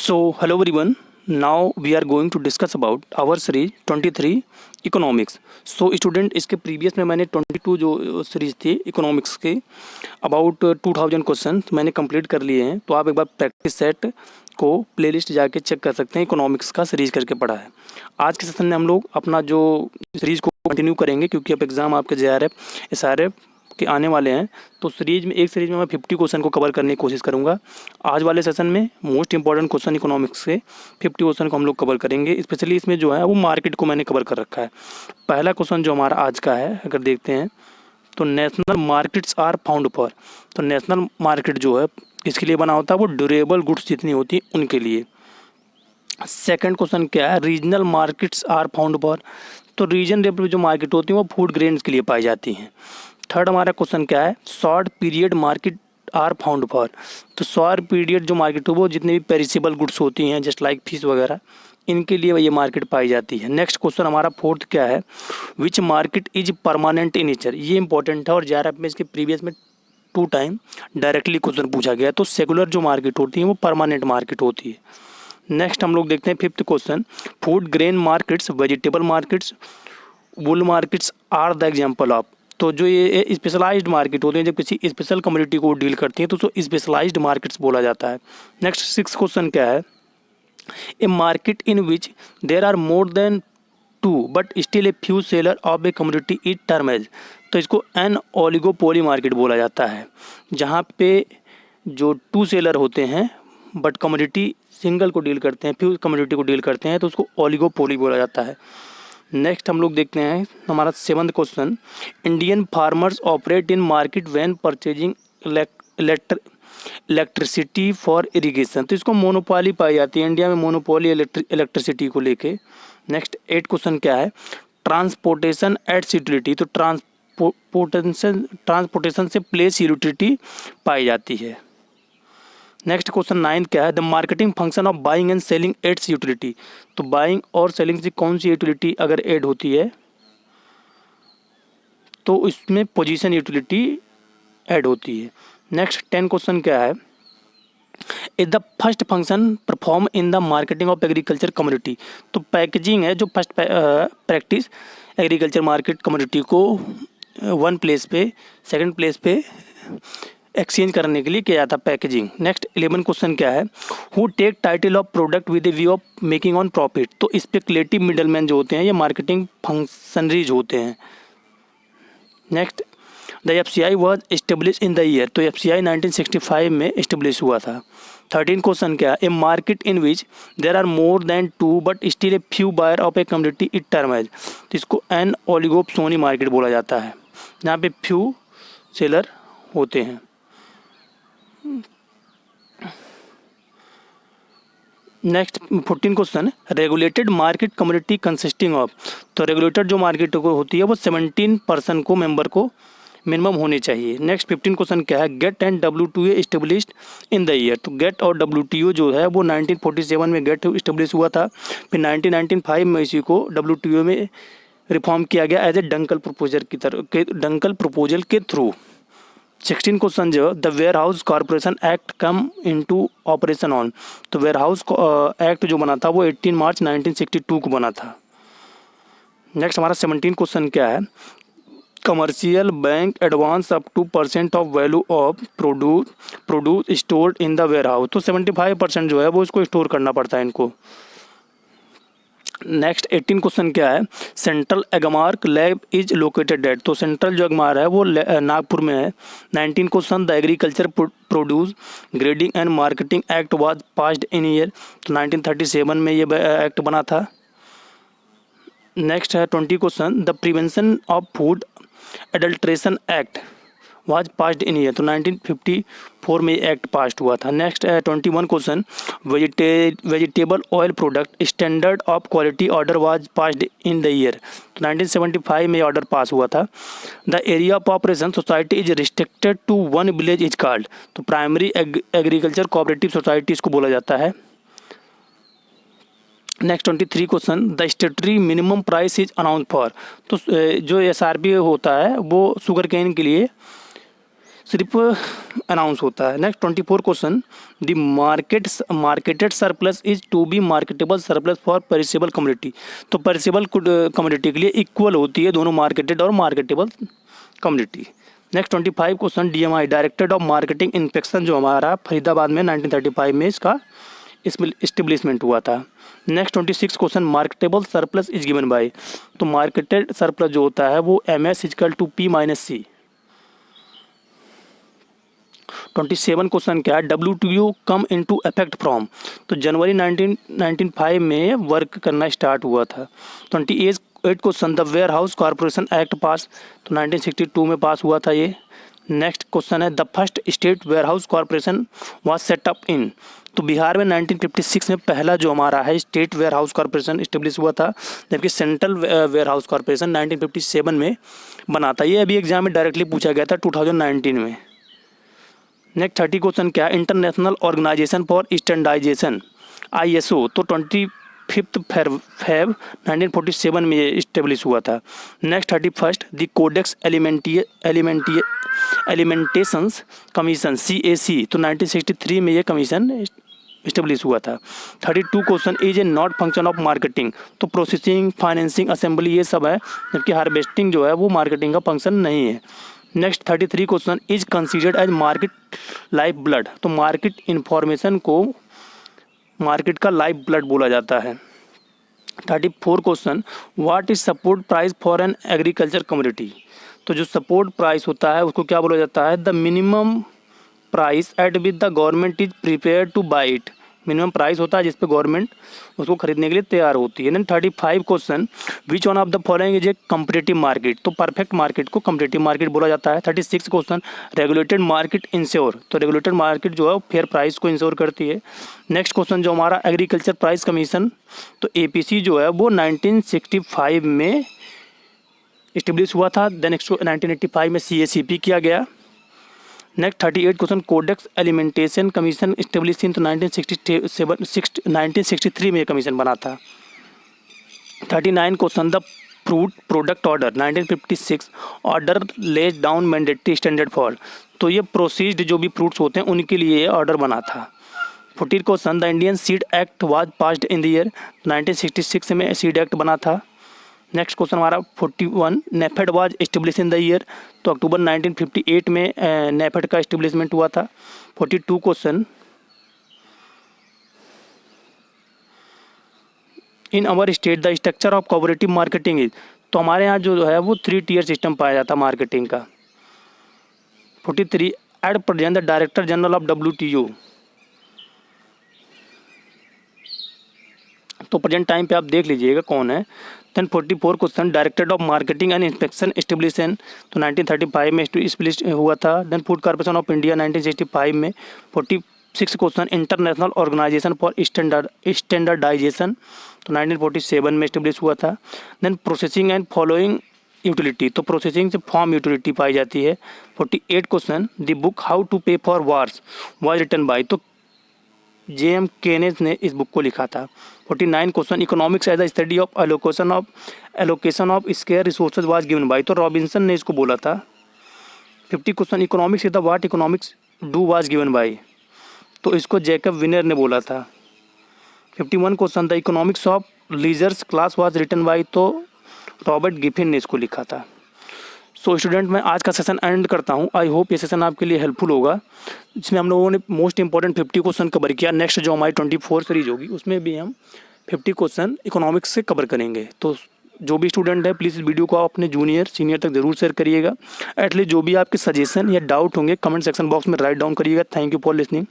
Hello everyone. Now we are going to discuss about our series 23 economics. Student इसके previous में मैंने 22 जो series थी इकोनॉमिक्स के अबाउट 2000 क्वेश्चन मैंने कंप्लीट कर लिए हैं. तो आप एक बार प्रैक्टिस सेट को प्लेलिस्ट जाके चेक कर सकते हैं. इकोनॉमिक्स का सीरीज करके पढ़ा है. आज के सेशन में हम लोग अपना जो सीरीज को कंटिन्यू करेंगे क्योंकि अब एग्ज़ाम आपके JRF SRF के आने वाले हैं. तो एक सीरीज में मैं 50 क्वेश्चन को कवर करने की कोशिश करूंगा. आज वाले सेशन में मोस्ट इंपॉर्टेंट क्वेश्चन इकोनॉमिक्स के 50 क्वेश्चन को हम लोग कवर करेंगे. स्पेशली इसमें जो है वो मार्केट को मैंने कवर कर रखा है. पहला क्वेश्चन जो हमारा आज का है अगर देखते हैं तो national markets are found for. तो नेशनल मार्केट जो है इसके लिए बना होता है वो ड्यूरेबल गुड्स जितनी होती है उनके लिए. सेकंड क्वेश्चन क्या है, regional markets are found for. तो रीजन लेवल जो मार्केट होती है वो फूड ग्रेन्स के लिए पाई जाती हैं. थर्ड हमारा क्वेश्चन क्या है, short period market are found for. तो शॉर्ट पीरियड जो मार्केट हो वो जितने भी पेरिसेबल गुड्स होती हैं जस्ट लाइक फिश वगैरह इनके लिए ये मार्केट पाई जाती है. नेक्स्ट क्वेश्चन हमारा फोर्थ क्या है, which market is permanent in nature. ये इंपॉर्टेंट है और JRF में इसके प्रीवियस में 2 टाइम डायरेक्टली क्वेश्चन पूछा गया. तो सेकुलर जो मार्केट होती है वो परमानेंट मार्केट होती है. नेक्स्ट हम लोग देखते हैं fifth question, food grain markets, vegetable markets, wool markets are the example of. तो जो ये स्पेशलाइज्ड मार्केट होते हैं जब किसी स्पेशल कम्युनिटी को डील करती हैं तो उसको स्पेशलाइज्ड मार्केट्स बोला जाता है. नेक्स्ट सिक्स क्वेश्चन क्या है, a market in which there are more than 2 but still a few seller of a community it term as. तो इसको एन ओलिगोपोली मार्केट बोला जाता है. जहाँ पे जो 2 सेलर होते हैं बट कम्युनिटी सिंगल को डील करते हैं, फ्यू कम्युनिटी को डील करते हैं तो उसको ओलिगोपोली बोला जाता है. नेक्स्ट हम लोग देखते हैं हमारा 7th question, Indian farmers operate in market when purchasing electricity for irrigation. तो इसको मोनोपोली पाई जाती है इंडिया में, मोनोपोली इलेक्ट्रिसिटी को लेके. नेक्स्ट 8 क्वेश्चन क्या है, ट्रांसपोर्टेशन एट्स यूटिलिटी. तो ट्रांसपोर्टेशन से प्लेस यूटिलिटी पाई जाती है. नेक्स्ट क्वेश्चन 9 क्या है, the marketing function of buying and selling adds utility. तो बाइंग और सेलिंग से कौन सी यूटिलिटी अगर ऐड होती है तो इसमें पोजीशन यूटिलिटी ऐड होती है. नेक्स्ट 10 क्वेश्चन क्या है, is the first function perform in the marketing of agriculture community. तो पैकेजिंग है जो first practice agriculture market community को वन प्लेस पे सेकंड प्लेस पे एक्सचेंज करने के लिए किया जाता है, पैकेजिंग. नेक्स्ट 11 क्वेश्चन क्या है, who take title of product with a view of making on profit. तो स्पेकुलेटिव मिडलमैन जो होते हैं ये मार्केटिंग फंक्शनरीज होते हैं. Next the FCI was establish in the year. तो FCI 1965 में एस्टेब्लिश हुआ था. 13 क्वेश्चन क्या है, a market in which there are more than 2 but still a few buyer of a community it term as. तो इसको एन ओलिगोपोली मार्केट बोला जाता है जहाँ पे फ्यू सेलर होते हैं. Next 14 question, regulated market community consisting of. तो रेगुलेटेड जो मार्केट को होती है वो 17% को मेंबर को मिनिमम होने चाहिए. नेक्स्ट 15 क्वेश्चन क्या है, GATT and WTO established in the year. तो गेट और WTO जो है वो 1947 में गेट एस्टेब्लिश हुआ था. फिर 1995 में इसी को WTO में रिफॉर्म किया गया एज ए डंकल प्रपोजल के थ्रू. 16 क्वेश्चन जो the warehouse corporation act come into operation on. तो वेयर हाउस एक्ट जो बना था वो 18 मार्च 1962 को बना था. नेक्स्ट हमारा 17 क्वेश्चन क्या है, commercial bank advance up to % of value of produce stored in the warehouse. तो 75% जो है वो इसको स्टोर करना पड़ता है इनको. नेक्स्ट 18 क्वेश्चन क्या है, central Agmark lab is located at. तो सेंट्रल जो एगमार है वो नागपुर में है. 19 question, the agriculture produce grading and marketing act was passed in year. तो 1937 में ये एक्ट बना था. नेक्स्ट है 20 question, the prevention of food adulteration act was passed in year. तो 1954 में एक्ट पास्ड हुआ था. Next 21 question, vegetable oil product standard of quality order was passed in the year. तो 1975 में ऑर्डर पास हुआ था. The area of operation society is restricted to 1 village is called. तो primary agriculture cooperative society इसको बोला जाता है. Next 23 question, the स्टेटरी minimum price is announce for. तो जो SRP होता है वो शुगर केन के लिए सिर्फ अनाउंस होता है। Next 24 question, the marketed surplus is to be marketable surplus for perishable commodity. तो पेरिसेबल कमोडिटी के लिए इक्वल होती है दोनों मार्केटेड और marketable commodity. Next 25 question, DMI directorate of marketing inspection जो हमारा फरीदाबाद में 1935 में इसका इस्टेब्लिशमेंट हुआ था। Next 26 question, marketable surplus is given by. तो मार्केटेड सरप्लस जो होता है वो MS equal to P minus C। 27 question क्या है, WTO come into effect from. तो जनवरी 1995 में वर्क करना स्टार्ट हुआ था। 28 question, the warehouse corporation act pass. तो 1962 में पास हुआ था ये। नेक्स्ट क्वेश्चन है, the first state warehouse corporation was set up in. तो बिहार में 1956 में पहला जो हमारा है state warehouse corporation establish हुआ था, जबकि सेंट्रल वेयर हाउस कॉरपोरेशन 1957 में बना था। ये अभी एग्जाम में डायरेक्टली पूछा गया था 2019 में। नेक्स्ट 30 क्वेश्चन क्या है, international organisation for standardisation ISO। तो 25 फेब 1947 में ये इस्टेब्लिश हुआ था। Next 31, the codex alimentations commission CAC। तो 1963 में ये कमीशन इस्टेब्लिश हुआ था। 32 question, is a not function of marketing. तो प्रोसेसिंग, फाइनेंसिंग, असेंबली ये सब है, जबकि हार्वेस्टिंग जो है वो मार्केटिंग का फंक्शन नहीं है। Next 33 question, is considered as market life blood. तो मार्केट इंफॉर्मेशन को मार्केट का लाइफ ब्लड बोला जाता है। 34 question, what is support price for an agriculture commodity. तो जो सपोर्ट प्राइस होता है उसको क्या बोला जाता है, the minimum price at with the government is prepare to buy it. Minimum price होता है जिस पे गवर्नमेंट उसको खरीदने के लिए तैयार होती है। Then 35 question, which one of the following is a competitive market. तो परफेक्ट मार्केट को कम्पिटेटिव मार्केट बोला जाता है। 36 क्वेश्चन, रेगुलेटेड मार्केट इंश्योर। तो रेगुलेटेड मार्केट जो है फेयर प्राइस को इंश्योर करती है। नेक्स्ट क्वेश्चन जो हमारा एग्रीकल्चर प्राइस कमीशन, तो APC जो है वो 1965 में इस्टेब्लिश हुआ था। देन 1985 में CACP किया गया। Next 38 question, codex alimentation commission establish in. तो 1963 में ये कमीशन बना था। 39 question, the fruit product order 1956 order lays down mandatory standard for. तो ये प्रोसीज्ड जो भी फ्रूट्स होते हैं उनके लिए ऑर्डर बना था। 40 question, the Indian seed act was passed in the year. 1966 में सीड एक्ट बना था। नेक्स्ट क्वेश्चन हमारा 41, NAFED was establish in the year. तो अक्टूबर 1958 में नेफेड का एस्टेब्लिशमेंट हुआ था। 42 question, in our state the structure of cooperative marketing is. तो हमारे यहाँ जो है वो 3 टियर सिस्टम पाया जाता है मार्केटिंग का। 43, at present the director general of WTO। तो प्रेजेंट टाइम पे आप देख लीजिएगा कौन है। Then 44 question, directorate of marketing and inspection establishment. तो 1935 में इस्टेब्लिश हुआ था। Then food corporation of India 1965 में। 46 question, international organisation for standardisation. तो 1947 में इस्टेब्लिश हुआ था। Then processing and following utility. तो प्रोसेसिंग से फॉर्म यूटिलिटी पाई जाती है। 48 question, the book how to pay for wars was written by. तो JM केनेस ने इस बुक को लिखा था। 49 question, economics as the study of allocation of scarce resources was given by. तो रॉबिन्सन ने इसको बोला था। 50 question, economics is the what economics do was given by. तो इसको जैकब विनर ने बोला था। 51 question, the economics of leisures class was written by. तो रॉबर्ट गिफिन ने इसको लिखा था। सो स्टूडेंट, मैं आज का सेशन एंड करता हूँ। आई होप ये सेशन आपके लिए हेल्पफुल होगा, जिसमें हम लोगों ने मोस्ट इंपॉर्टेंट 50 क्वेश्चन कवर किया। नेक्स्ट जो हमारी 24 सीरीज होगी उसमें भी हम 50 क्वेश्चन इकोनॉमिक्स से कवर करेंगे। तो जो भी स्टूडेंट है प्लीज़ इस वीडियो को आप अपने जूनियर सीनियर तक जरूर शेयर करिएगा। एटलीस्ट जो भी आपके सजेशन या डाउट होंगे कमेंट सेक्शन बॉक्स में राइट डाउन करिएगा। Thank you for listening.